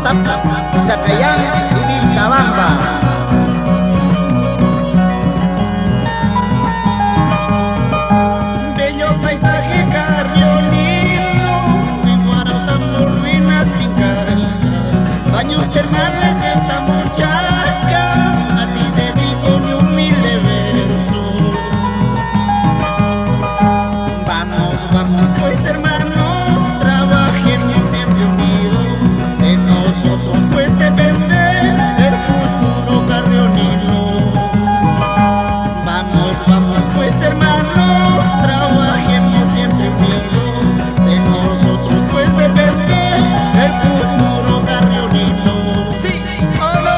Tapa, Chacayán y Vilcabamba. Bello paisaje carrionino, igual por ruinas sin caídas, baños termales de esta muchacha, a ti dedico mi humilde verso. Vamos, vamos pues hermanos, trabajemos siempre unidos, de nosotros pues depende el futuro carrionino. Vamos, vamos pues hermanos, trabajemos siempre unidos, de nosotros pues depende el futuro carrionino. Sí, o no.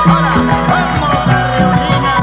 Ahora, vamos, Carrionina.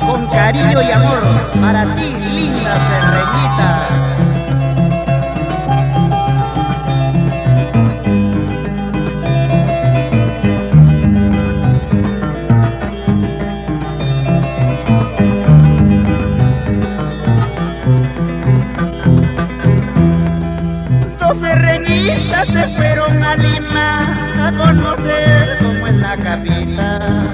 Con cariño y amor para ti, linda Cerreñita. Dos cerreñitas se fueron a Lima a conocer cómo es la capital.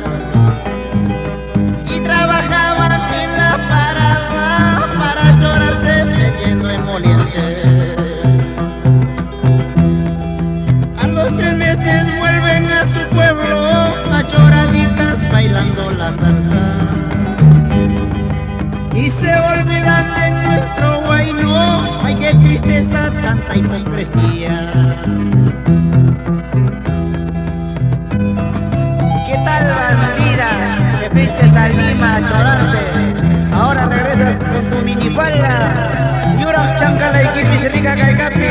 Y trabajaban en la parada para llorarse metiendo en moliente. A los 3 meses vuelven a su pueblo a lloraditas bailando la salsa. Y se olvidan de nuestro guayno, ay qué tristeza, tanta hipocresía. ¿Qué tal, bandida? Te fuiste a Lima a llorarte. Ahora regresas con tu minifalda. Y ahora chancala y kipis rica caicapi.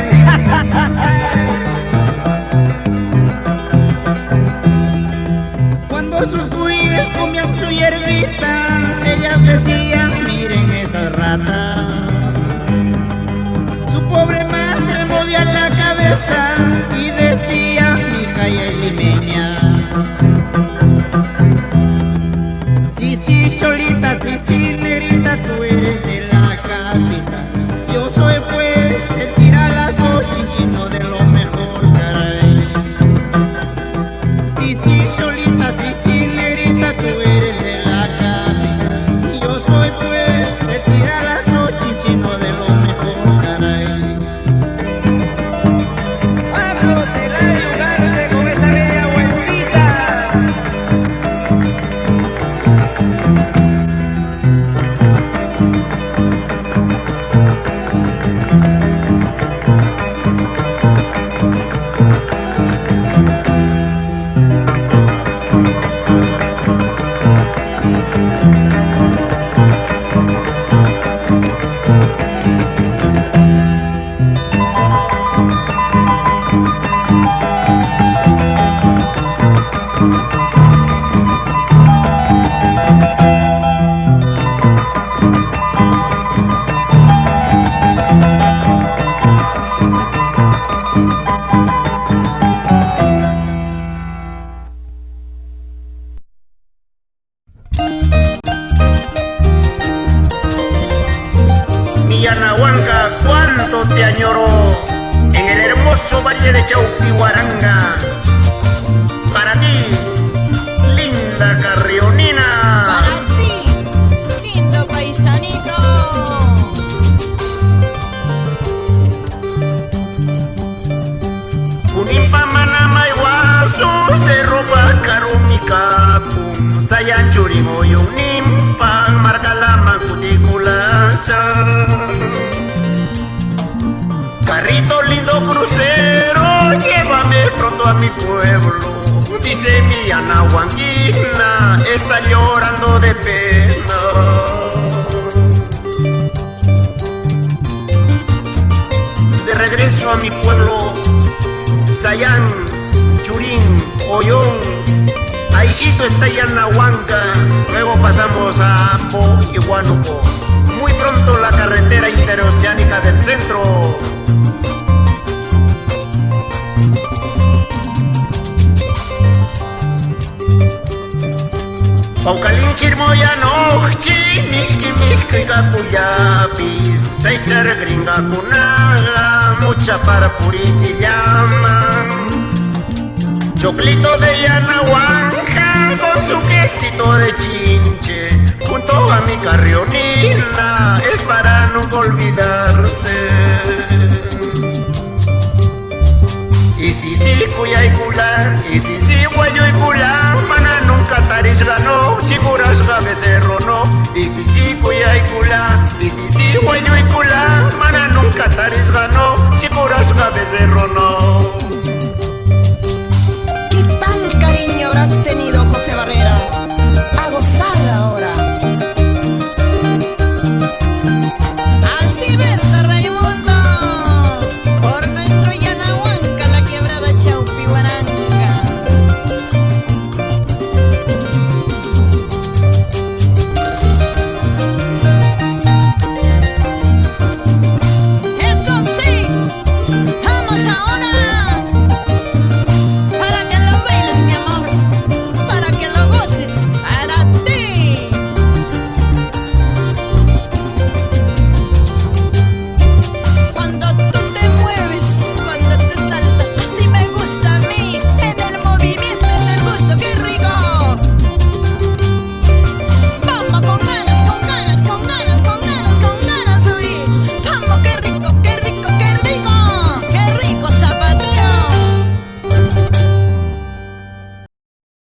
Cuando sus cuides comían su hierbita, ellas decían, miren esas ratas. Su pobre madre movía la cabeza y decía, hija y es limeña. Sí, sí, cholita, sí, sí, negrita, tú eres de la capital. Yo soy pues el tiralazo chinchino de lo mejor, caray. Sí, sí, cholita, sí, sí, negrita, tú eres de la capital. Y yo soy pues el tiralazo chinchino de lo mejor, caray. Vamos, Eladio Ugarte, con esa bella vueltita. Yanahuanca, cuánto te añoro en el hermoso valle de Chauquihuaranga. Para ti, linda Carrionina. Para ti, lindo paisanito. llorando de pena. De regreso a mi pueblo, Sayán, Churín, Ollón, Aishito está ya en Nahuanca, luego pasamos a Apo y Huánuco. Muy pronto la carretera interoceánica del centro. Paucalín chirmoyanochi, mishki kakuyapis, seichar gringa kunaga, mucha para puriti llama. Choclito de Yanahuanja con su quesito de chinche, junto a mi carrionina, es para nunca olvidarse. Y si cuyaicula, y si guayoicula, mana nunca taris ganó, chikuras becerro no. Y si cuyaicula, y si guayoicula, mana nunca taris ganó, chikuras becerro no.